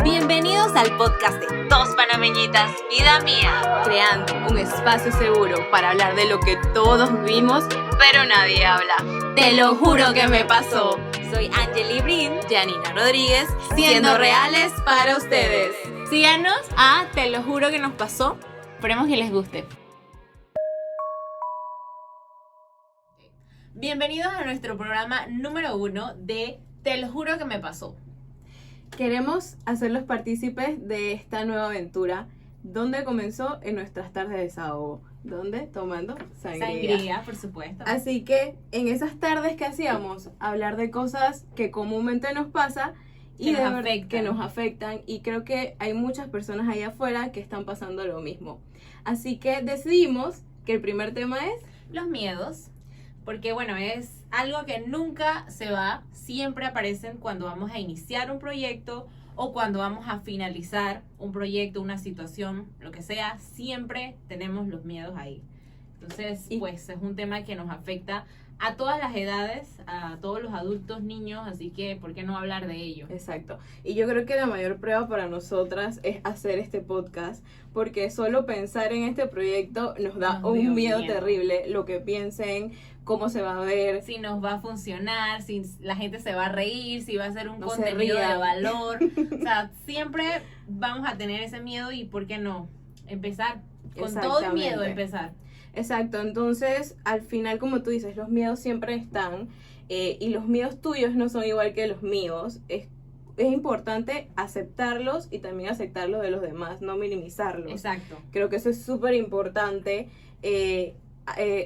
Bienvenidos al podcast de Dos Panameñitas, Vida Mía, creando un espacio seguro para hablar de lo que todos vivimos, pero nadie habla. Te lo juro que me pasó. Soy Angeli Brin, Janina Rodríguez, siendo reales para ustedes. Síganos a Te lo juro que nos pasó. Esperemos que les guste. Bienvenidos a nuestro programa número 1 de Te lo juro que me pasó. Queremos hacerlos partícipes de esta nueva aventura, donde comenzó en nuestras tardes de desahogo, donde tomando sangría, por supuesto. Así que en esas tardes que hacíamos, hablar de cosas que comúnmente nos pasa y que nos afectan, y creo que hay muchas personas allá afuera que están pasando lo mismo. Así que decidimos que el primer tema es los miedos, porque bueno, es algo que nunca se va, siempre aparecen cuando vamos a iniciar un proyecto o cuando vamos a finalizar un proyecto, una situación, lo que sea, siempre tenemos los miedos ahí. Entonces, pues es un tema que nos afecta a todas las edades, a todos los adultos, niños, así que ¿por qué no hablar de ello? Exacto. Y yo creo que la mayor prueba para nosotras es hacer este podcast, porque solo pensar en este proyecto nos da un miedo terrible, lo que piensen, cómo se va a ver, si nos va a funcionar, si la gente se va a reír, si va a ser un contenido de valor. O sea, siempre vamos a tener ese miedo y ¿por qué no? Empezar con todo el miedo, empezar. Exacto, entonces al final, como tú dices, los miedos siempre están y los miedos tuyos no son igual que los míos. Es importante aceptarlos y también aceptar los de los demás, no minimizarlos. Exacto. Creo que eso es súper importante.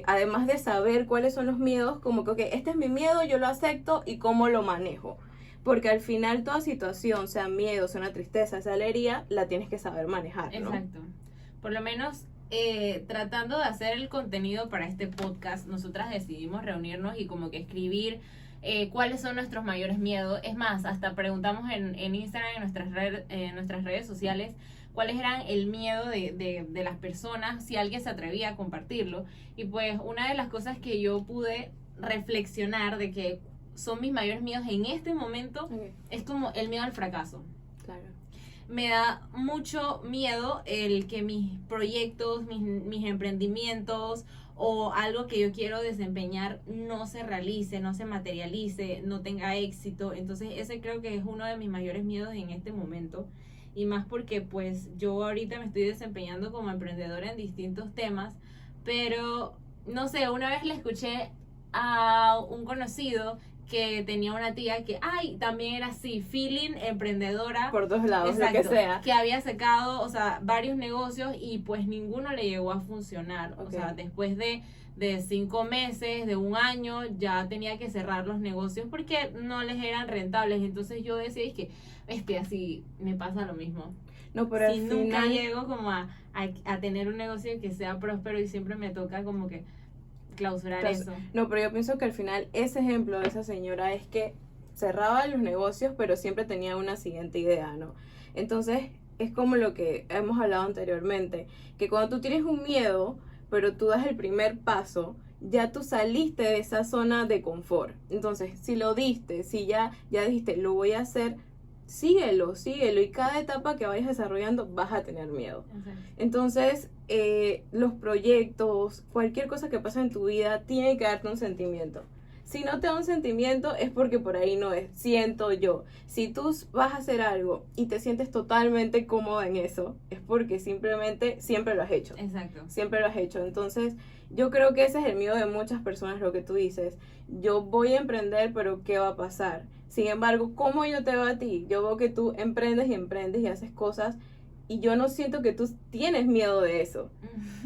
Además de saber cuáles son los miedos, como que okay, este es mi miedo, yo lo acepto y cómo lo manejo. Porque al final toda situación, sea miedo, sea una tristeza, sea alegría, la tienes que saber manejar, ¿no? Exacto. Por lo menos tratando de hacer el contenido para este podcast, nosotras decidimos reunirnos y como que escribir cuáles son nuestros mayores miedos. Es más, hasta preguntamos en Instagram, en nuestras redes sociales, cuáles eran el miedo de las personas, si alguien se atrevía a compartirlo. Y pues una de las cosas que yo pude reflexionar de que son mis mayores miedos en este momento es como el miedo al fracaso. Claro. Me da mucho miedo el que mis proyectos, mis emprendimientos o algo que yo quiero desempeñar no se realice, no se materialice, no tenga éxito. Entonces ese creo que es uno de mis mayores miedos en este momento. Y más porque pues yo ahorita me estoy desempeñando como emprendedora en distintos temas, pero no sé, una vez le escuché a un conocido que tenía una tía que, también era así, feeling emprendedora. Por todos lados, exacto, lo que sea. Que había sacado, o sea, varios negocios y pues ninguno le llegó a funcionar. Okay. O sea, después de 5 meses, de un año, ya tenía que cerrar los negocios porque no les eran rentables. Entonces yo decía, es que así me pasa lo mismo. No, pero si nunca llego como a tener un negocio que sea próspero y siempre me toca como que clausurar eso. No, pero yo pienso que al final ese ejemplo de esa señora es que cerraba los negocios, pero siempre tenía una siguiente idea, ¿no? Entonces, es como lo que hemos hablado anteriormente, que cuando tú tienes un miedo, pero tú das el primer paso, ya tú saliste de esa zona de confort. Entonces, si lo diste, si ya dijiste, lo voy a hacer, síguelo, y cada etapa que vayas desarrollando vas a tener miedo. Exacto. Entonces, los proyectos, cualquier cosa que pase en tu vida, tiene que darte un sentimiento. Si no te da un sentimiento, es porque por ahí no es, siento yo. Si tú vas a hacer algo y te sientes totalmente cómoda en eso, es porque simplemente siempre lo has hecho. Exacto. Siempre lo has hecho. Entonces, yo creo que ese es el miedo de muchas personas, lo que tú dices. Yo voy a emprender, pero ¿qué va a pasar? Sin embargo, ¿cómo yo te veo a ti? Yo veo que tú emprendes y haces cosas y yo no siento que tú tienes miedo de eso.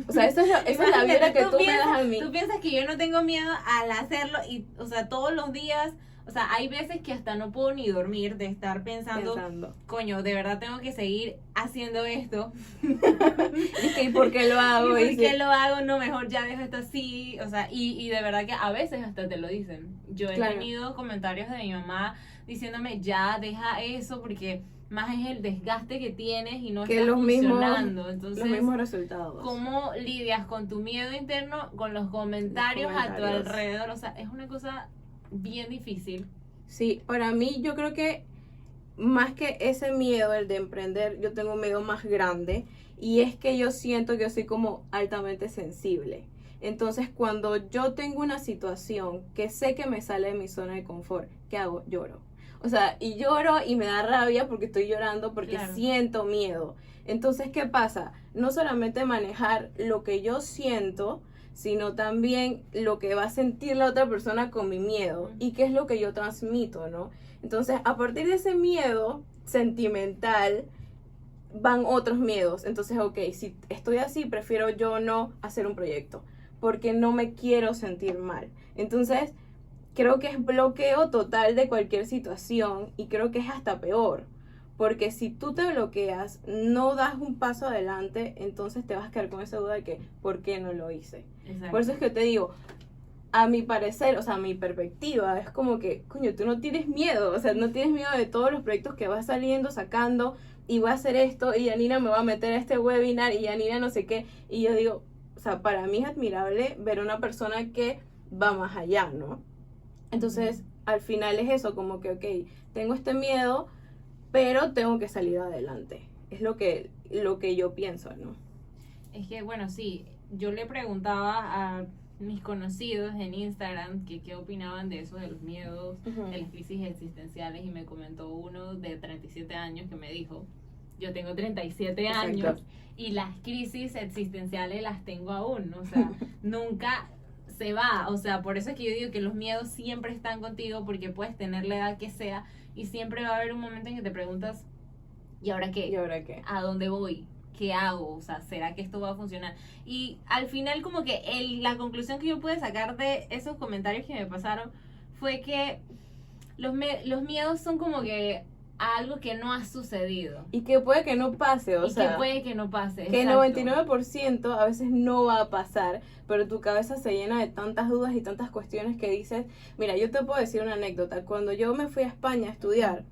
O sea, esa es la vida que tú me das a mí. Tú piensas que yo no tengo miedo al hacerlo y, o sea, todos los días, o sea, hay veces que hasta no puedo ni dormir de estar pensando. Coño, de verdad tengo que seguir haciendo esto. ¿Y por qué lo hago? ¿Y por qué lo hago? No, mejor ya dejo esto así. O sea, y de verdad que a veces hasta te lo dicen. Yo he tenido comentarios de mi mamá diciéndome, ya deja eso porque más es el desgaste que tienes y no está funcionando. Entonces, los mismos resultados. ¿Cómo lidias con tu miedo interno, con los comentarios a tu alrededor? O sea, es una cosa bien difícil. Sí, para mí yo creo que más que ese miedo, el de emprender, yo tengo un miedo más grande, y es que yo siento que yo soy como altamente sensible. Entonces, cuando yo tengo una situación que sé que me sale de mi zona de confort, ¿qué hago? Lloro. O sea, y lloro y me da rabia porque estoy llorando, porque Claro. siento miedo. Entonces, ¿qué pasa? No solamente manejar lo que yo siento, sino también lo que va a sentir la otra persona con mi miedo y qué es lo que yo transmito, ¿no? Entonces, a partir de ese miedo sentimental, van otros miedos. Entonces, ok, si estoy así, prefiero yo no hacer un proyecto, porque no me quiero sentir mal. Entonces, creo que es bloqueo total de cualquier situación, y creo que es hasta peor, porque si tú te bloqueas, no das un paso adelante, entonces te vas a quedar con esa duda de que, ¿por qué no lo hice? Exacto. Por eso es que te digo, a mi parecer, o sea, a mi perspectiva, es como que, coño, tú no tienes miedo, o sea, no tienes miedo de todos los proyectos que vas saliendo, sacando, y voy a hacer esto, y Yanina me va a meter a este webinar, y Yanina no sé qué, y yo digo, o sea, para mí es admirable ver a una persona que va más allá, ¿no? Entonces, al final es eso, como que, ok, tengo este miedo, pero tengo que salir adelante. Es lo que yo pienso, ¿no? Es que, bueno, sí, yo le preguntaba a mis conocidos en Instagram que qué opinaban de eso, de los miedos, de las crisis existenciales, y me comentó uno de 37 años que me dijo, yo tengo 37 Exacto. años y las crisis existenciales las tengo aún, o sea, nunca se va, o sea, por eso es que yo digo que los miedos siempre están contigo, porque puedes tener la edad que sea y siempre va a haber un momento en que te preguntas, ¿y ahora qué? ¿Y ahora qué? ¿A dónde voy? ¿Qué hago? O sea, ¿será que esto va a funcionar? Y al final como que la conclusión que yo pude sacar de esos comentarios que me pasaron fue que los miedos son como que algo que no ha sucedido. Y que puede que no pase, o sea, que puede que no pase. que el exacto. 99% a veces no va a pasar, pero tu cabeza se llena de tantas dudas y tantas cuestiones que dices, mira, yo te puedo decir una anécdota. Cuando yo me fui a España a estudiar,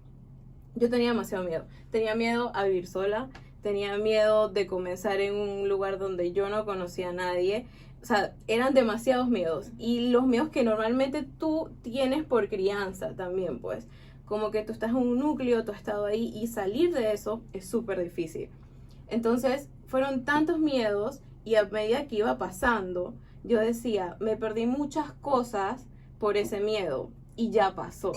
yo tenía demasiado miedo. Tenía miedo a vivir sola, tenía miedo de comenzar en un lugar donde yo no conocía a nadie. O sea, eran demasiados miedos. Y los miedos que normalmente tú tienes por crianza también, pues. Como que tú estás en un núcleo, tú has estado ahí, y salir de eso es súper difícil. Entonces, fueron tantos miedos, y a medida que iba pasando, yo decía, me perdí muchas cosas por ese miedo, y ya pasó.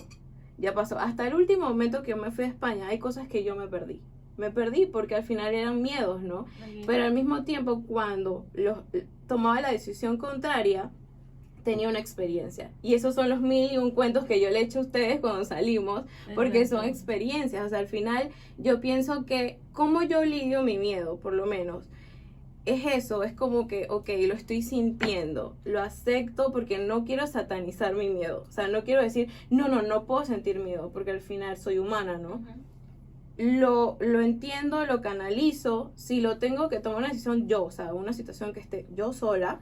Ya pasó. Hasta el último momento que yo me fui a España, hay cosas que yo me perdí. Me perdí porque al final eran miedos, ¿no? Okay. Pero al mismo tiempo, cuando tomaba la decisión contraria, tenía una experiencia. Y esos son los 1001 cuentos que yo le he hecho a ustedes cuando salimos, porque Exacto. son experiencias. O sea, al final yo pienso que como yo lidio mi miedo, por lo menos, es eso, es como que, ok, lo estoy sintiendo, lo acepto, porque no quiero satanizar mi miedo. O sea, no quiero decir, no puedo sentir miedo, porque al final soy humana, ¿no? Uh-huh. Lo entiendo, lo canalizo. Si lo tengo que tomar una decisión yo, o sea, una situación que esté yo sola,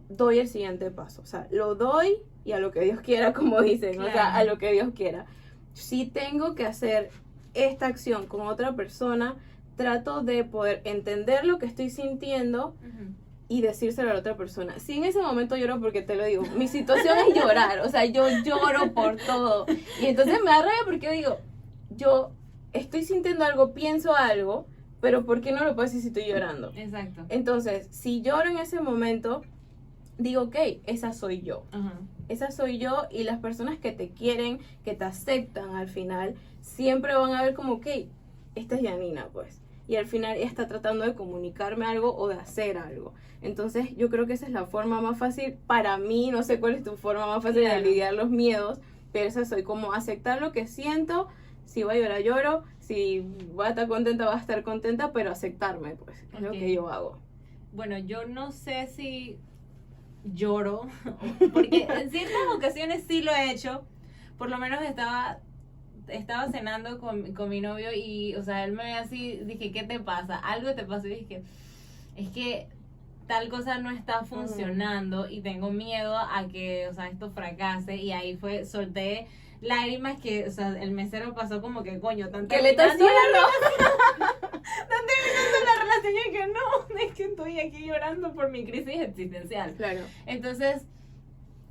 doy el siguiente paso. O sea, lo doy y a lo que Dios quiera, como dicen, Claro. o sea, a lo que Dios quiera. Si tengo que hacer esta acción con otra persona, trato de poder entender lo que estoy sintiendo Uh-huh. y decírselo a la otra persona. Si en ese momento lloro, porque te lo digo, mi situación es llorar, o sea, yo lloro por todo. Y entonces me da rabia porque digo, yo estoy sintiendo algo, pienso algo, pero ¿por qué no lo puedo decir si estoy llorando? Exacto. Entonces, si lloro en ese momento, digo, ok, esa soy yo. Uh-huh. Esa soy yo, y las personas que te quieren, que te aceptan al final, siempre van a ver como, ok, esta es Yanina, pues. Y al final ella está tratando de comunicarme algo o de hacer algo. Entonces, yo creo que esa es la forma más fácil para mí. No sé cuál es tu forma más fácil Claro. de lidiar los miedos, pero esa soy, como aceptar lo que siento. Si voy a llorar, lloro. Si voy a estar contenta, voy a estar contenta, pero aceptarme, pues. Es lo Ok. que yo hago. Bueno, yo no sé si lloro, porque en ciertas ocasiones sí lo he hecho. Por lo menos estaba cenando con mi novio y, o sea, él me ve así, dije, ¿qué te pasa? Algo te pasó, y dije, es que tal cosa no está funcionando y tengo miedo a que, o sea, esto fracase. Y ahí solté lágrimas que, o sea, el mesero pasó como que, coño, ¿Qué le estás haciendo? Están terminando la relación, y que no, es que estoy aquí llorando por mi crisis existencial. Claro. Entonces,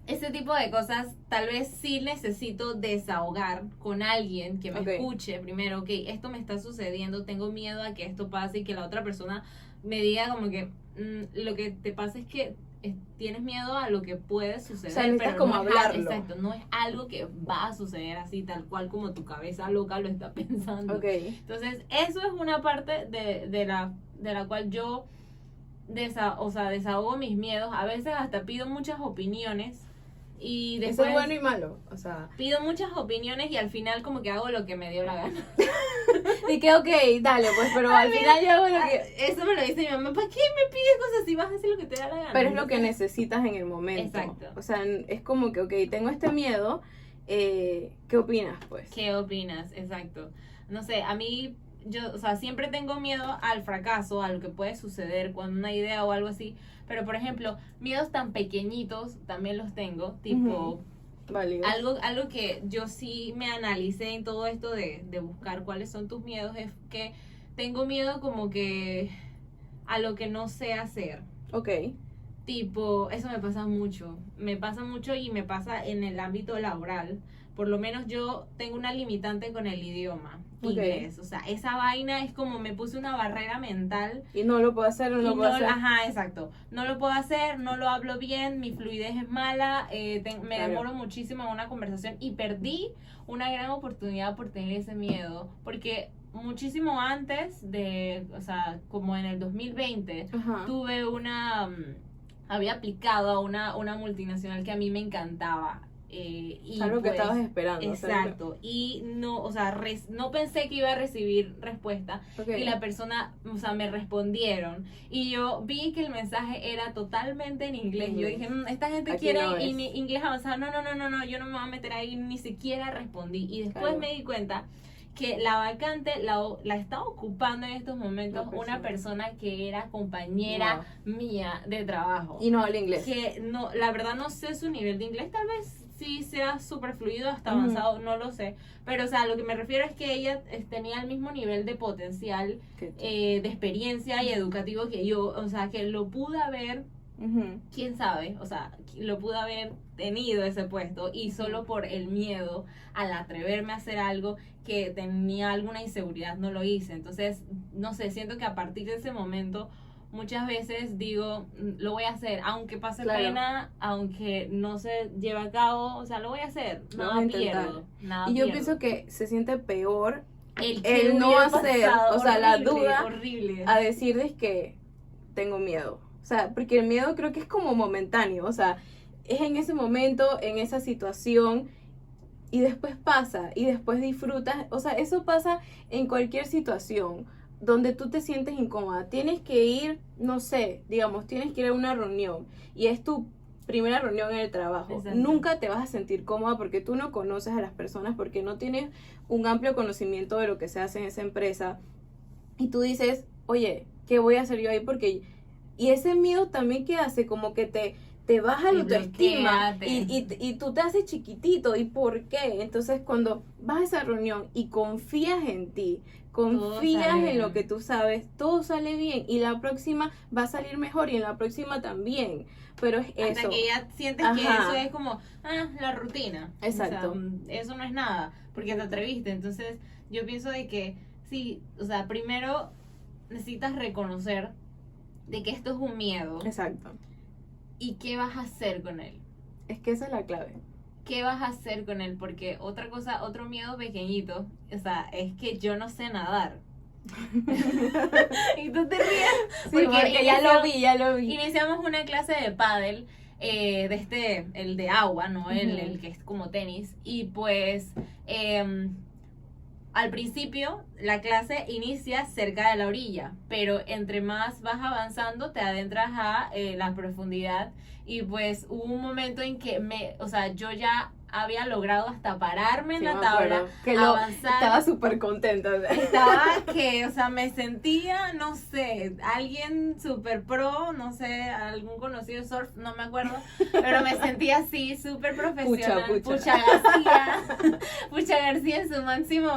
ese tipo de cosas, tal vez sí necesito desahogar con alguien que me escuche primero, ok, esto me está sucediendo, tengo miedo a que esto pase y que la otra persona me diga como que lo que te pasa es que tienes miedo a lo que puede suceder, o sea, necesitas pero como no hablarlo. exacto, no es algo que va a suceder así tal cual como tu cabeza loca lo está pensando. Entonces, eso es una parte de la cual yo desahogo mis miedos, a veces hasta pido muchas opiniones y después eso es bueno y malo, o sea, pido muchas opiniones y al final como que hago lo que me dio la gana. y que ok, dale, pues, pero al final yo hago lo que... Eso me lo dice mi mamá, ¿para qué me pides cosas si vas a hacer lo que te da la gana? Pero es lo que necesitas en el momento. Exacto. O sea, es como que, ok, tengo este miedo, ¿qué opinas, pues? ¿Qué opinas? Exacto. No sé, a mí, yo, o sea, siempre tengo miedo al fracaso, a lo que puede suceder cuando una idea o algo así. Pero, por ejemplo, miedos tan pequeñitos también los tengo, tipo... Válido. Algo que yo sí me analicé en todo esto de buscar cuáles son tus miedos es que tengo miedo como que a lo que no sé hacer. Ok. Tipo, eso me pasa mucho y me pasa en el ámbito laboral. Por lo menos yo tengo una limitante con el idioma inglés. O sea, esa vaina es como me puse una barrera mental. Y no lo puedo hacer, no lo puedo hacer. Ajá, exacto. No lo puedo hacer, no lo hablo bien, mi fluidez es mala, me demoro muchísimo en una conversación y perdí una gran oportunidad por tener ese miedo. Porque muchísimo antes de, o sea, como en el 2020, tuve había aplicado a una multinacional que a mí me encantaba. Y algo que pues, estabas esperando. Exacto. O sea, y no, o sea, no pensé que iba a recibir respuesta. Y la persona, o sea, me respondieron. Y yo vi que el mensaje era totalmente en inglés. Yo dije, esta gente aquí quiere no inglés avanzado. No, yo no me voy a meter ahí, ni siquiera respondí. Y después me di cuenta que la vacante la está ocupando en estos momentos una persona que era compañera mía de trabajo. Y no habla inglés. Que no, la verdad no sé su nivel de inglés, tal vez sí sea súper fluido hasta avanzado, no lo sé. Pero, o sea, lo que me refiero es que ella tenía el mismo nivel de potencial, de experiencia y educativo que yo. O sea, que lo pude haber, quién sabe, o sea, lo pude haber tenido ese puesto y solo por el miedo al atreverme a hacer algo que tenía alguna inseguridad no lo hice. Entonces, no sé, siento que a partir de ese momento muchas veces digo, lo voy a hacer, aunque pase pena, aunque no se lleve a cabo, o sea, lo voy a hacer, nada pierdo. Y yo pienso que se siente peor el no hacer, o sea, la duda a decirles que tengo miedo. O sea, porque el miedo creo que es como momentáneo, o sea, es en ese momento, en esa situación, y después pasa, y después disfrutas, o sea, eso pasa en cualquier situación donde tú te sientes incómoda. Tienes que ir, no sé, digamos, tienes que ir a una reunión, y es tu primera reunión en el trabajo. Exacto. Nunca te vas a sentir cómoda porque tú no conoces a las personas, porque no tienes un amplio conocimiento de lo que se hace en esa empresa, y tú dices, oye, ¿qué voy a hacer yo ahí? Porque... Y ese miedo también que hace como que te baja la autoestima y tú te haces chiquitito. ¿Y por qué? Entonces cuando vas a esa reunión y confías en ti, confías en lo que tú sabes, todo sale bien y la próxima va a salir mejor y en la próxima también. Pero es hasta eso. que ya sientes que eso es como, la rutina. Exacto. O sea, eso no es nada, porque te atreviste. Entonces yo pienso de que sí, o sea, primero necesitas reconocer de que esto es un miedo. Exacto. ¿Y qué vas a hacer con él? Es que esa es la clave. ¿Qué vas a hacer con él? Porque otra cosa, otro miedo pequeñito, o sea, es que yo no sé nadar. Y tú te ríes. Sí, porque ya lo vi. Iniciamos una clase de pádel, el de agua, ¿no? El que es como tenis. Y pues... al principio la clase inicia cerca de la orilla, pero entre más vas avanzando te adentras a la profundidad y pues hubo un momento en que yo ya había logrado hasta pararme en la tabla, avanzar. Estaba súper contenta. Estaba que, o sea, me sentía, no sé, alguien súper pro, no sé, algún conocido surf, no me acuerdo, pero me sentía así, súper profesional. Pucha García en su máximo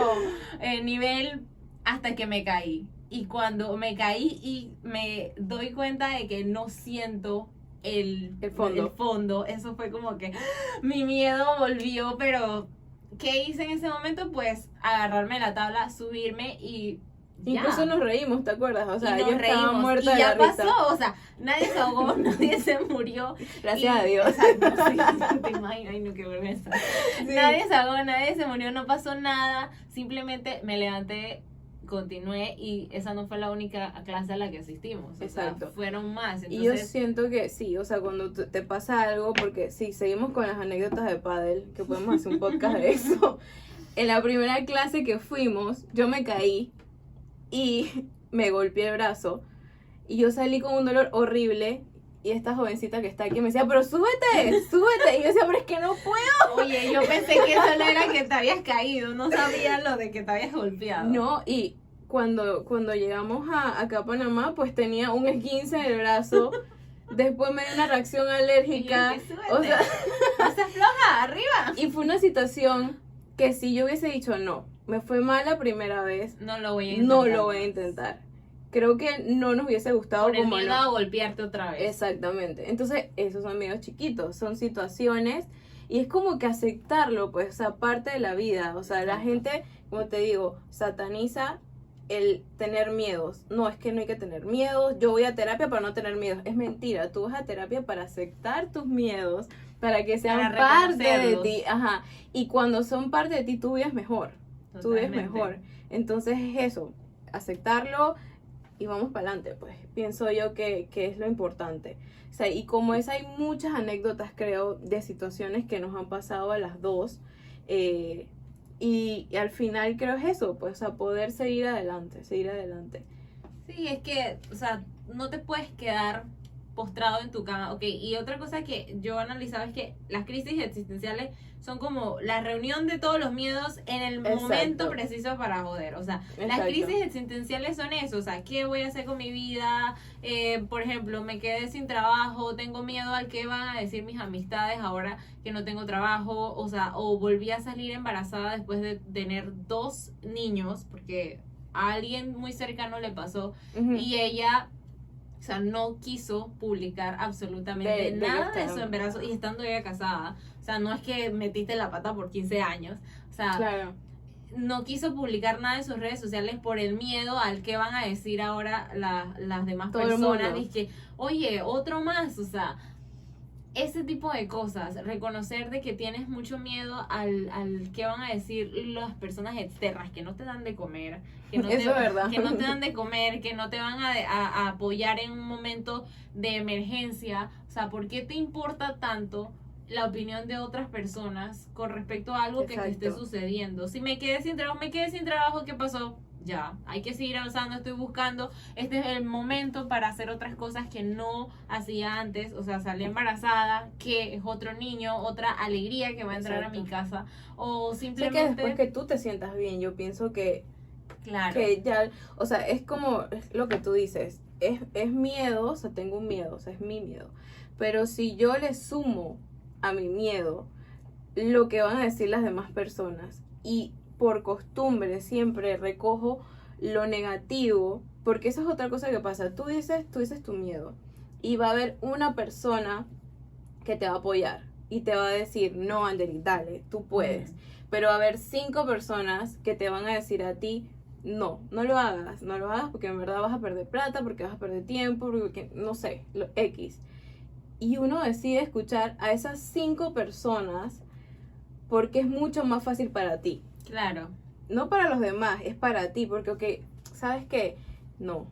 nivel hasta que me caí. Y cuando me caí y me doy cuenta de que no siento el fondo. el fondo, eso fue como que mi miedo volvió, pero ¿qué hice en ese momento? Pues agarrarme la tabla, subirme y ya. Incluso nos reímos, ¿te acuerdas? O sea, Y nos yo estaba reímos, muerta y de ya la risa. pasó, o sea, nadie se ahogó, nadie se murió. Gracias a Dios. Exacto, sí, te imaginas, ay no, qué vergüenza. Sí. Nadie se ahogó, nadie se murió, no pasó nada, simplemente me levanté, continué y esa no fue la única clase a la que asistimos. Exacto. O sea, fueron más. Y yo Entonces, siento que sí, o sea, cuando te pasa algo, porque sí, seguimos con las anécdotas de pádel, que podemos hacer un podcast de eso. En la primera clase que fuimos, yo me caí y me golpeé el brazo y yo salí con un dolor horrible y esta jovencita que está aquí me decía, pero súbete, súbete, y yo decía, pero es que no puedo. oye, yo pensé que eso no era que te habías caído, no sabía lo de que te habías golpeado. No, y cuando llegamos acá a Panamá, pues tenía un esguince en el brazo, después me dio una reacción Y yo alérgica, dije, o sea, no se afloja, arriba. y fue una situación que si yo hubiese dicho no, me fue mal la primera vez, No lo voy a intentar. no lo voy a intentar. Creo que no nos hubiese gustado Por el como miedo no. a golpearte otra vez. Exactamente. Entonces, esos son miedos chiquitos, son situaciones y es como que aceptarlo, pues, o sea, parte de la vida. O sea, la gente, como te digo, sataniza el tener miedos. No, es que no hay que tener miedos. Yo voy a terapia para no tener miedos. Es mentira. Tú vas a terapia para aceptar tus miedos, para que sean Para parte de reconocerlos. ti. Ajá. Y cuando son parte de ti, tú vives mejor. Tú vives Totalmente. mejor. Entonces es eso, aceptarlo y vamos para adelante, pues. Pienso yo que es lo importante. O sea, y como es, hay muchas anécdotas, creo, de situaciones que nos han pasado a las dos. Y al final creo es eso, pues, o sea, poder seguir adelante, seguir adelante. Sí, es que, o sea, no te puedes quedar postrado en tu cama. Ok, y otra cosa que yo analizaba es que las crisis existenciales son como la reunión de todos los miedos en el Exacto. momento preciso para joder. O sea, las Exacto. crisis existenciales son eso. O sea, ¿qué voy a hacer con mi vida? Por ejemplo, me quedé sin trabajo, tengo miedo al que van a decir mis amistades ahora que no tengo trabajo. O sea, o volví a salir embarazada después de tener 2 niños, porque a alguien muy cercano le pasó. Ujú. Y ella, o sea, no quiso publicar absolutamente De que nada de estaba su embarazo y estando ella casada. O sea, no es que metiste la pata por 15 años. O sea, Claro. no quiso publicar nada en sus redes sociales por el miedo al que van a decir ahora las demás Todo el personas. mundo. Dice, oye, otro más. O sea, ese tipo de cosas. Reconocer de que tienes mucho miedo al que van a decir las personas externas que no te dan de comer. Que no Eso es verdad. Que no te dan de comer, que no te van a apoyar en un momento de emergencia. O sea, ¿por qué te importa tanto la opinión de otras personas con respecto a algo que te esté Exacto. sucediendo? Si me quedé sin trabajo, ¿qué pasó? Ya, hay que seguir avanzando, estoy buscando, este es el momento para hacer otras cosas que no hacía antes. O sea, salí embarazada, que es otro niño, otra alegría que va a entrar a mi casa, o Sé que simplemente, después que tú te sientas bien, yo pienso que claro, ya, o sea, es como es lo que tú dices, es miedo, o sea, tengo un miedo, o sea, es mi miedo, pero si yo le sumo a mi miedo lo que van a decir las demás personas y por costumbre siempre recojo lo negativo, porque esa es otra cosa que pasa, tú dices tu miedo y va a haber una persona que te va a apoyar y te va a decir, no, Andeli, dale, tú puedes. Pero va a haber 5 personas que te van a decir a ti, no lo hagas porque en verdad vas a perder plata, porque vas a perder tiempo, porque no sé, lo X. Y uno decide escuchar a esas 5 personas porque es mucho más fácil para ti. claro. No para los demás, es para ti, porque, ok, ¿sabes qué? No,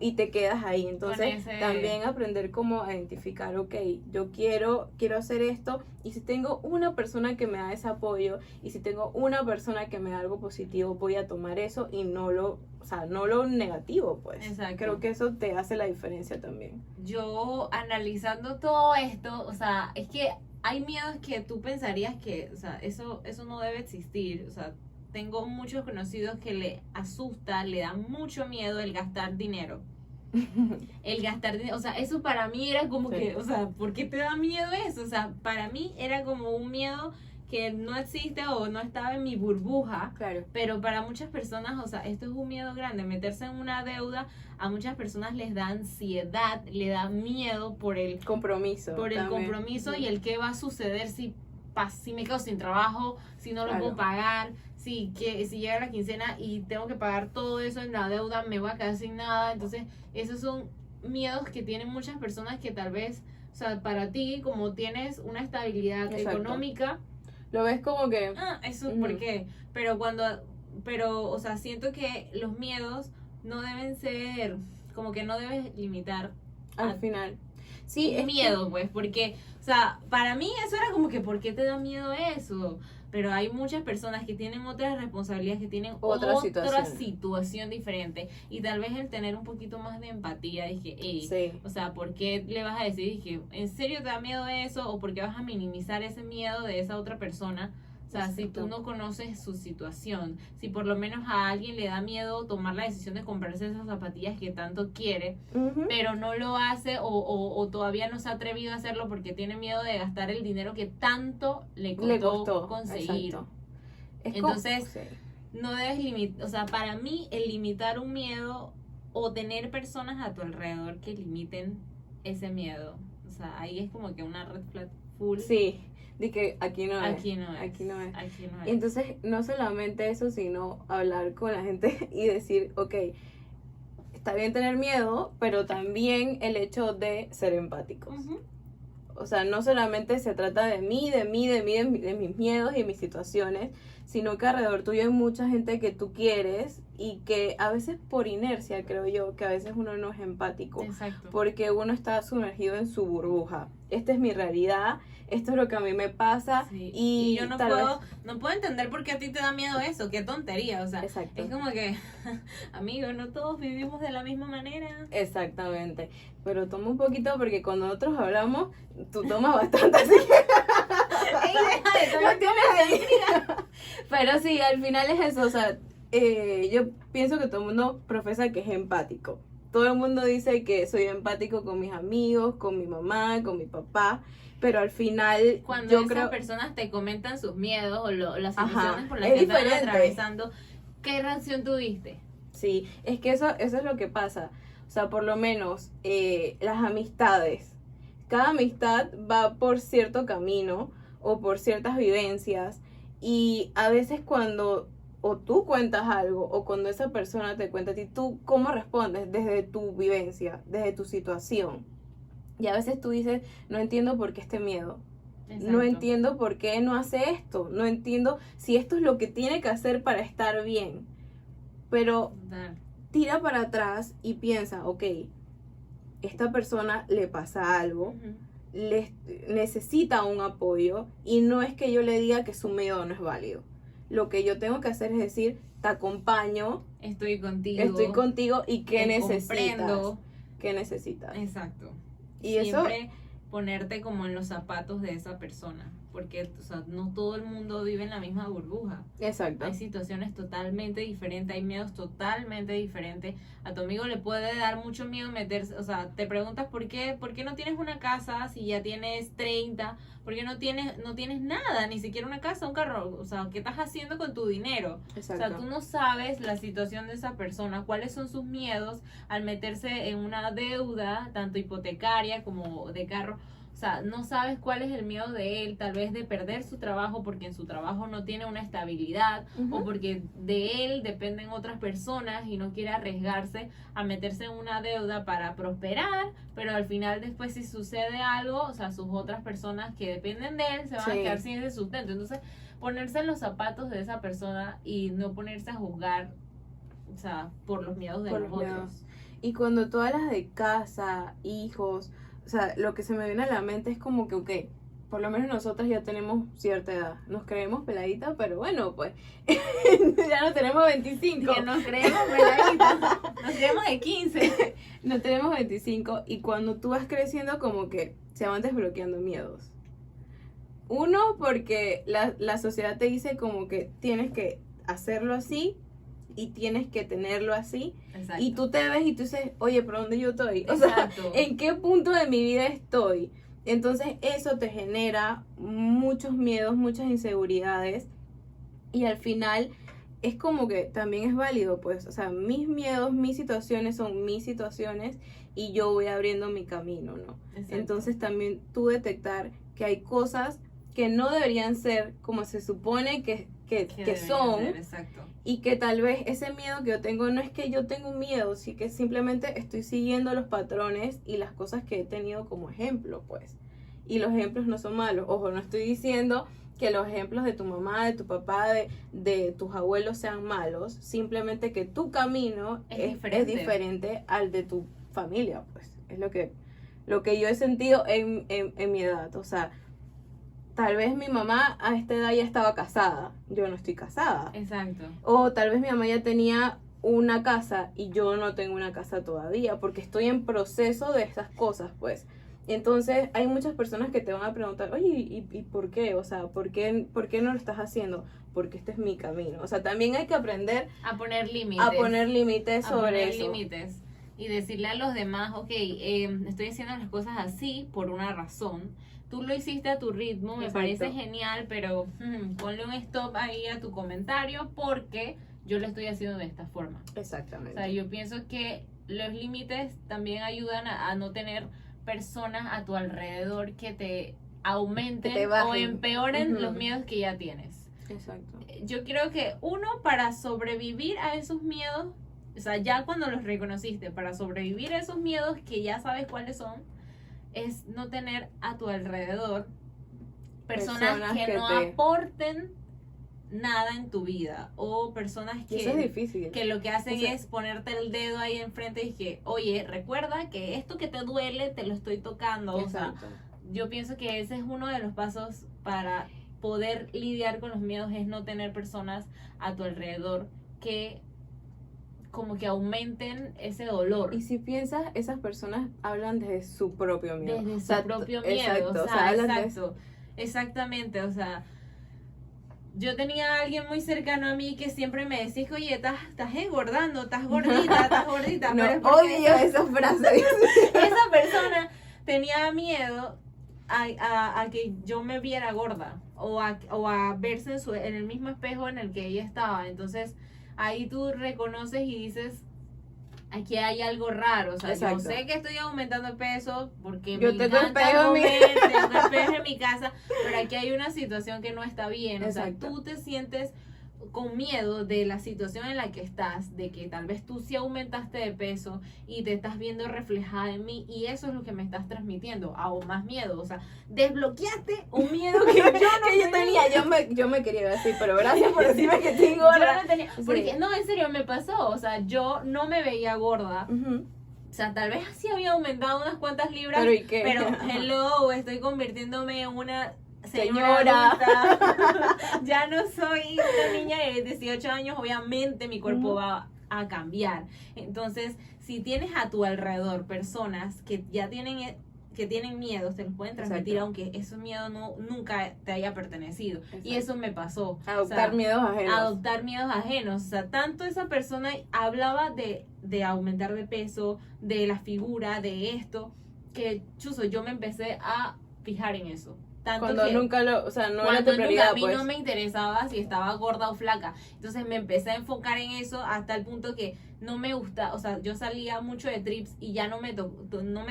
y te quedas ahí. Entonces, ese- también aprender cómo identificar, ok, yo quiero hacer esto, y si tengo una persona que me da ese apoyo, y si tengo una persona que me da algo positivo, voy a tomar eso y no lo negativo, pues. Exacto. Creo que eso te hace la diferencia también. Yo analizando todo esto, o sea, es que hay miedos que tú pensarías que, o sea, eso no debe existir. O sea, tengo muchos conocidos que le asusta, le da mucho miedo el gastar dinero. El gastar dinero, o sea, eso para mí era como Sí. que, o sea, ¿por qué te da miedo eso? O sea, para mí era como un miedo que no existe o no estaba en mi burbuja. Claro. Pero para muchas personas, o sea, esto es un miedo grande. Meterse en una deuda a muchas personas les da ansiedad, le da miedo por el compromiso. compromiso y el qué va a suceder si me quedo sin trabajo, si no lo Claro. puedo pagar, si llega la quincena y tengo que pagar todo eso en la deuda, me voy a quedar sin nada. Entonces, esos son miedos que tienen muchas personas que tal vez, o sea, para ti, como tienes una estabilidad Exacto. económica, Lo ves como que... eso es Ujú. por qué. Pero, o sea, siento que los miedos no deben ser, como que no debes limitar Al final. Sí, es miedo, pues, porque, o sea, para mí eso era como que, ¿por qué te da miedo eso? Pero hay muchas personas que tienen otras responsabilidades, que tienen Otra otra situación. situación diferente, y tal vez el tener un poquito más de empatía, dije, hey, Sí. o sea, ¿por qué le vas a decir, dije, ¿en serio te da miedo eso? ¿O por qué vas a minimizar ese miedo de esa otra persona? O sea, si Exacto. tú no conoces su situación, si por lo menos a alguien le da miedo tomar la decisión de comprarse esas zapatillas que tanto quiere, Ujú. pero no lo hace o todavía no se ha atrevido a hacerlo porque tiene miedo de gastar el dinero que tanto le costó conseguir. Exacto. Es Entonces, sí. No debes limitar, o sea, para mí el limitar un miedo o tener personas a tu alrededor que limiten ese miedo, o sea, ahí es como que una red flag full. Sí, de que aquí no es. Aquí no es. Aquí no es. Aquí no Y es. entonces, no solamente eso, sino hablar con la gente y decir, ok, está bien tener miedo, pero también el hecho de ser empáticos. Ujú. O sea, no solamente se trata de mí, de mis miedos y de mis situaciones, sino que alrededor tuyo hay mucha gente que tú quieres y que a veces por inercia, creo yo, que a veces uno no es empático. Exacto. Porque uno está sumergido en su burbuja. Esta es mi realidad, esto es lo que a mí me pasa Sí. y yo no tal puedo entender por qué a ti te da miedo eso, qué tontería, o sea, Exacto. es como que, amigos, no todos vivimos de la misma manera. Exactamente. Pero toma un poquito porque cuando nosotros hablamos, tú tomas bastante, así que Ey, deja de tomar lo tienes ahí. Pero sí, al final es eso, o sea, yo pienso que todo el mundo profesa que es empático. Todo el mundo dice que soy empático con mis amigos, con mi mamá, con mi papá, pero al final Cuando yo esas creo... personas te comentan sus miedos o las Ajá, situaciones por las es que están diferente. atravesando, ¿qué reacción tuviste? Sí, es que eso es lo que pasa. O sea, por lo menos las amistades. Cada amistad va por cierto camino o por ciertas vivencias. Y a veces cuando o tú cuentas algo o cuando esa persona te cuenta a ti, tú cómo respondes desde tu vivencia, desde tu situación. Y a veces tú dices, no entiendo por qué este miedo. No Exacto. entiendo por qué no hace esto. No entiendo si esto es lo que tiene que hacer para estar bien. Pero Total. tira para atrás y piensa, ok, esta persona le pasa algo, Ujú. necesita un apoyo y no es que yo le diga que su miedo no es válido. Lo que yo tengo que hacer es decir, te acompaño, Estoy contigo. estoy contigo y ¿qué te necesitas? comprendo. ¿Qué necesitas? Exacto. Y eso, Siempre ponerte como en los zapatos de esa persona, porque, o sea, no todo el mundo vive en la misma burbuja. exacto. Hay situaciones totalmente diferentes, hay miedos totalmente diferentes. A tu amigo le puede dar mucho miedo meterse, o sea, te preguntas por qué no tienes una casa si ya tienes 30, por qué no tienes nada, ni siquiera una casa, un carro, o sea, ¿qué estás haciendo con tu dinero? Exacto. O sea, tú no sabes la situación de esa persona, cuáles son sus miedos al meterse en una deuda, tanto hipotecaria como de carro. O sea, no sabes cuál es el miedo de él, tal vez de perder su trabajo porque en su trabajo no tiene una estabilidad Ujú. o porque de él dependen otras personas y no quiere arriesgarse a meterse en una deuda para prosperar, pero al final después si sucede algo, o sea, sus otras personas que dependen de él se van a Sí. quedar sin ese sustento. Entonces, ponerse en los zapatos de esa persona y no ponerse a juzgar, o sea, por los miedos de Por los los otros. miedos. Y cuando tú hablas de casa, hijos, o sea, lo que se me viene a la mente es como que, ok, por lo menos nosotras ya tenemos cierta edad. Nos creemos peladitas, pero bueno, pues ya no tenemos 25. Que nos creemos peladitas, nos creemos de 15. No tenemos 25 y cuando tú vas creciendo como que se van desbloqueando miedos. Uno, porque la sociedad te dice como que tienes que hacerlo así y tienes que tenerlo así. Exacto. Y tú te ves y tú dices, oye, ¿por dónde yo estoy? O sea, Exacto. ¿en qué punto de mi vida estoy? Entonces eso te genera muchos miedos, muchas inseguridades y al final es como que también es válido, pues, o sea, mis miedos, mis situaciones son mis situaciones y yo voy abriendo mi camino, ¿no? Exacto. Entonces también tú detectar que hay cosas que no deberían ser como se supone que debería son ser, exacto. y que tal vez ese miedo que yo tengo no es que yo tengo un miedo, sí que simplemente estoy siguiendo los patrones y las cosas que he tenido como ejemplo, pues. Y los ejemplos no son malos. Ojo, no estoy diciendo que los ejemplos de tu mamá, de tu papá, de tus abuelos sean malos, simplemente que tu camino es diferente al de tu familia, pues. Es lo que yo he sentido en mi edad. O sea, tal vez mi mamá a esta edad ya estaba casada, yo no estoy casada. Exacto. O tal vez mi mamá ya tenía una casa y yo no tengo una casa todavía, porque estoy en proceso de esas cosas, pues. Entonces hay muchas personas que te van a preguntar, oye, ¿y por qué? O sea, ¿por qué no lo estás haciendo? Porque este es mi camino. O sea, también hay que aprender A poner límites. a poner límites sobre eso. Límites. Y decirle a los demás, ok, estoy haciendo las cosas así por una razón. Tú lo hiciste a tu ritmo, me Exacto. parece genial, pero ponle un stop ahí a tu comentario porque yo lo estoy haciendo de esta forma. O Exactamente. sea, yo pienso que los límites también ayudan a no tener personas a tu alrededor que te aumenten Que te bajen. o empeoren Ujú. los miedos que ya tienes. Exacto. Yo creo que uno, para sobrevivir a esos miedos, o sea, ya cuando los reconociste, para sobrevivir a esos miedos que ya sabes cuáles son, es no tener a tu alrededor personas que no aporten nada en tu vida, o personas Y eso es que, difícil. que lo que hacen Eso- es ponerte el dedo ahí enfrente y que, oye, recuerda que esto que te duele te lo estoy tocando. O sea, Exacto. yo pienso que ese es uno de los pasos para poder lidiar con los miedos, es no tener personas a tu alrededor que como que aumenten ese dolor. Y si piensas, esas personas hablan desde su propio miedo. Desde O su sea, propio miedo. Exacto. O sea, hablan de- exacto. Exactamente. O sea, yo tenía a alguien muy cercano a mí que siempre me decía, oye, estás engordando, estás gordita. No, pero es porque odio esa frase. esa persona tenía miedo a que yo me viera gorda o a verse en el mismo espejo en el que ella estaba. Entonces ahí tú reconoces y dices, aquí hay algo raro. O sea, Exacto. yo sé que estoy aumentando peso porque Yo me tengo encanta espejo en mi- comer, tengo espejo en mi casa, pero aquí hay una situación que no está bien. O sea, Exacto. tú te sientes con miedo de la situación en la que estás, de que tal vez tú sí aumentaste de peso y te estás viendo reflejada en mí, y eso es lo que me estás transmitiendo, aún más miedo. O sea, desbloqueaste un miedo que yo no que yo tenía, yo me quería decir, pero gracias por decirme que estoy gorda. Yo no tenía, Sí. porque no, en serio me pasó. O sea, yo no me veía gorda. Ujú. O sea, tal vez sí había aumentado unas cuantas libras, Pero ¿y qué? pero hello, estoy convirtiéndome en una señora Señora. adulta. Ya no soy una niña de 18 años, obviamente mi cuerpo Ujú. va a cambiar. Entonces, si tienes a tu alrededor personas que ya tienen miedos, te los pueden transmitir, Exacto. aunque ese miedo nunca te haya pertenecido. Y Exacto. eso me pasó. Adoptar O sea, miedos ajenos. adoptar miedos ajenos. O sea, tanto esa persona hablaba de aumentar de peso, de la figura, de esto, que chuzo, yo me empecé a fijar en eso. Tanto Cuando que nunca lo, o sea, no era cuando tu nunca prioridad, a mí pues. no me interesaba si estaba gorda o flaca. Entonces me empecé a enfocar en eso hasta el punto que no me gusta, o sea, yo salía mucho de trips y ya no me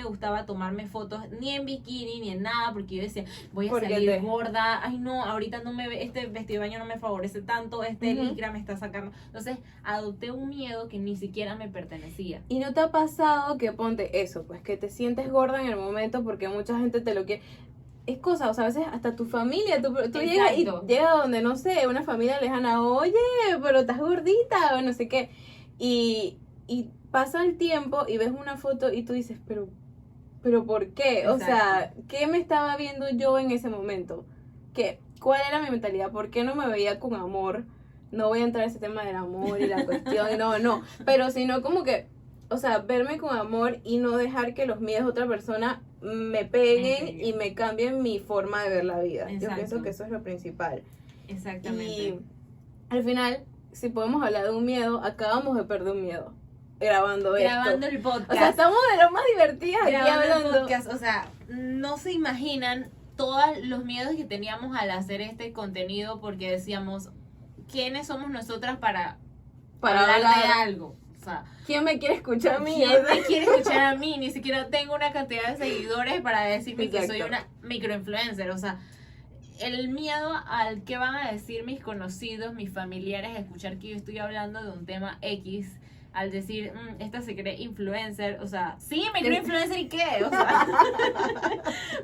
gustaba tomarme fotos ni en bikini ni en nada, porque yo decía, voy a Porque salir gorda, ay no, ahorita no me ve, este vestido de baño no me favorece tanto, este Ujú. licra me está sacando. Entonces adopté un miedo que ni siquiera me pertenecía. ¿Y no te ha pasado que ponte eso, pues que te sientes gorda en el momento porque mucha gente te lo quiere? Es cosa, o sea, a veces hasta tu familia, tú llegas y Exacto. llegas donde, no sé, una familia lejana, oye, pero estás gordita, o no sé qué. Y pasa el tiempo y ves una foto y tú dices, pero ¿por qué? O sea, ¿qué me estaba viendo yo en ese momento? ¿Cuál era mi mentalidad? ¿Por qué no me veía con amor? No voy a entrar en ese tema del amor y la cuestión, no, pero sino como que, o sea, verme con amor y no dejar que los miedos de otra persona me peguen y me cambien mi forma de ver la vida. Yo Exacto. pienso que eso es lo principal. Exactamente. Y al final, si podemos hablar de un miedo, acabamos de perder un miedo. grabando el esto. podcast. O sea, estamos de lo más divertidas aquí grabando el hablando. podcast. O sea, no se imaginan todos los miedos que teníamos al hacer este contenido, porque decíamos, ¿quiénes somos nosotras para hablar de algo? O sea, ¿Quién me quiere escuchar a mí? ¿quién me quiere escuchar a mí? Ni siquiera tengo una cantidad de seguidores para decirme que soy Exacto. una microinfluencer. O sea, el miedo al que van a decir mis conocidos, mis familiares, a escuchar que yo estoy hablando de un tema X, al decir, esta se cree influencer, o sea, sí, me creo influencer y qué, o sea,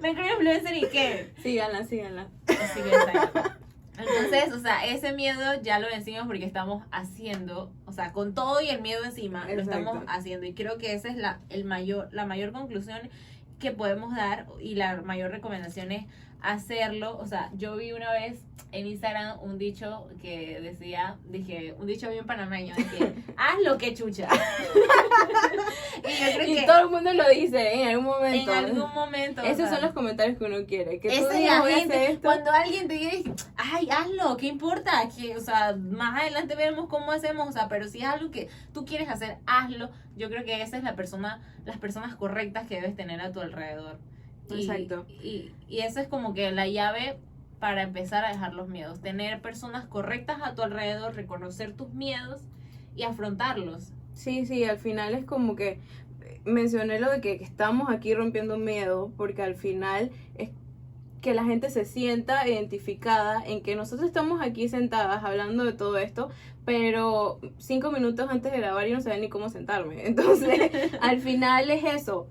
me creo influencer y qué. Síganla. Así que exacto. Entonces, o sea, ese miedo ya lo vencimos porque estamos haciendo, o sea, con todo y el miedo encima, lo estamos Exacto. haciendo. Y creo que esa es la mayor conclusión que podemos dar, y la mayor recomendación es hacerlo. O sea, yo vi una vez en Instagram un dicho que dije, un dicho bien panameño, de que haz lo que chucha. Y yo creo Y que todo el mundo lo dice en algún momento. en algún momento, o Esos sea, son los comentarios que uno quiere. Que tú esa es digas, la voy a hacer gente, esto. cuando alguien te dice, ay, hazlo, ¿qué importa? Que, o sea, más adelante vemos cómo hacemos, o sea, pero si es algo que tú quieres hacer, hazlo. Yo creo que esa es las personas correctas que debes tener a tu alrededor. Exacto. Y eso es como que la llave para empezar a dejar los miedos. Tener personas correctas a tu alrededor, reconocer tus miedos y afrontarlos. Sí, al final es como que mencioné lo de que estamos aquí rompiendo miedo, porque al final es que la gente se sienta identificada en que nosotros estamos aquí sentadas hablando de todo esto, pero 5 minutos antes de grabar yo no sabía ni cómo sentarme. Entonces, al final es eso.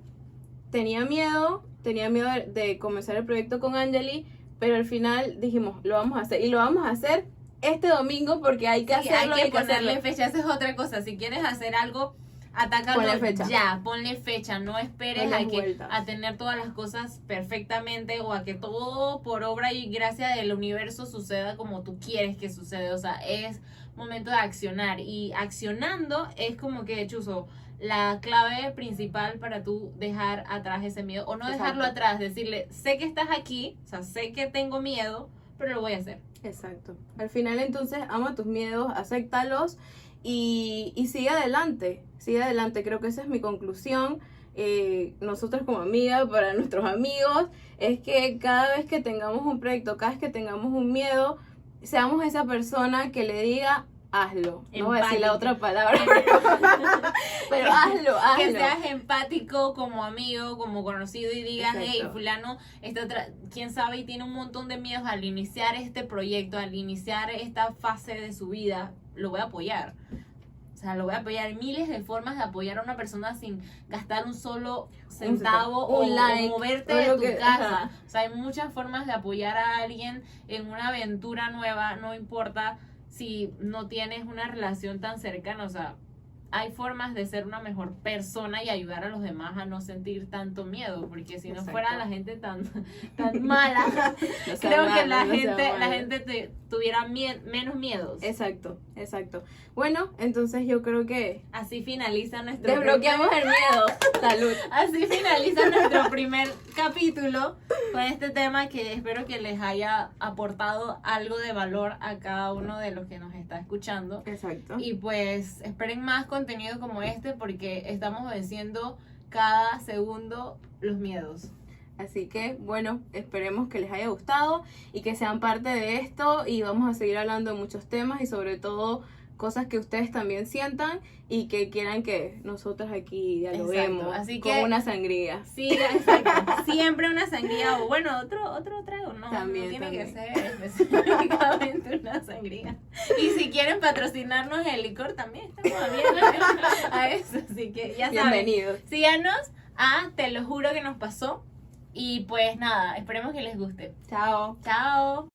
Tenía miedo de comenzar el proyecto con Angeli, pero al final dijimos, lo vamos a hacer, y lo vamos a hacer este domingo porque hay que Sí, hacerlo. hay que ponerle hacerlo. fecha. Esa es otra cosa. Si quieres hacer algo, atácalo Ponle fecha. ya, ponle fecha. No esperes No le a des que vueltas. a tener todas las cosas perfectamente, o a que todo por obra y gracia del universo suceda como tú quieres que suceda. O sea, es momento de accionar, y accionando es como que, chuzo, la clave principal para tú dejar atrás ese miedo, o no Exacto. dejarlo atrás, decirle, sé que estás aquí, o sea, sé que tengo miedo, pero lo voy a hacer. Exacto. Al final entonces ama tus miedos, acéptalos y sigue adelante. Sigue adelante. Creo que esa es mi conclusión. Nosotros como amigas, para nuestros amigos, es que cada vez que tengamos un proyecto, cada vez que tengamos un miedo, seamos esa persona que le diga, hazlo. No voy a decir la otra palabra, pero hazlo. Que seas empático como amigo, como conocido, y digas, Exacto. hey, fulano, quién sabe, y tiene un montón de miedos al iniciar este proyecto, al iniciar esta fase de su vida, lo voy a apoyar. O sea, lo voy a apoyar. Hay miles de formas de apoyar a una persona sin gastar un solo centavo, un like, o moverte o de lo tu que- casa. ajá. O sea, hay muchas formas de apoyar a alguien en una aventura nueva, no importa si no tienes una relación tan cercana. O sea, hay formas de ser una mejor persona y ayudar a los demás a no sentir tanto miedo, porque si no Exacto. fuera la gente tan mala, No sea creo que malo, la no sea gente malo. tuviera menos miedos. Exacto. Bueno, entonces yo creo que Así finaliza nuestro desbloqueamos el miedo. Salud. Así finaliza nuestro primer capítulo con este tema, que espero que les haya aportado algo de valor a cada uno de los que nos está escuchando. Exacto. Y pues esperen más contenido como este, porque estamos venciendo cada segundo los miedos. Así que, bueno, esperemos que les haya gustado y que sean parte de esto, y vamos a seguir hablando de muchos temas y sobre todo cosas que ustedes también sientan y que quieran que nosotros aquí dialoguemos. Exacto, así con que- una sangría. Sí, exacto. Siempre una sangría, o bueno, otro trago, no, También, no tiene que también. ser específicamente una sangría. Y si quieren patrocinarnos el licor, también estamos abiertos a eso, así que ya saben. Bienvenidos. Síganos a Te lo juro que nos pasó, y pues nada, esperemos que les guste. Chao. Chao.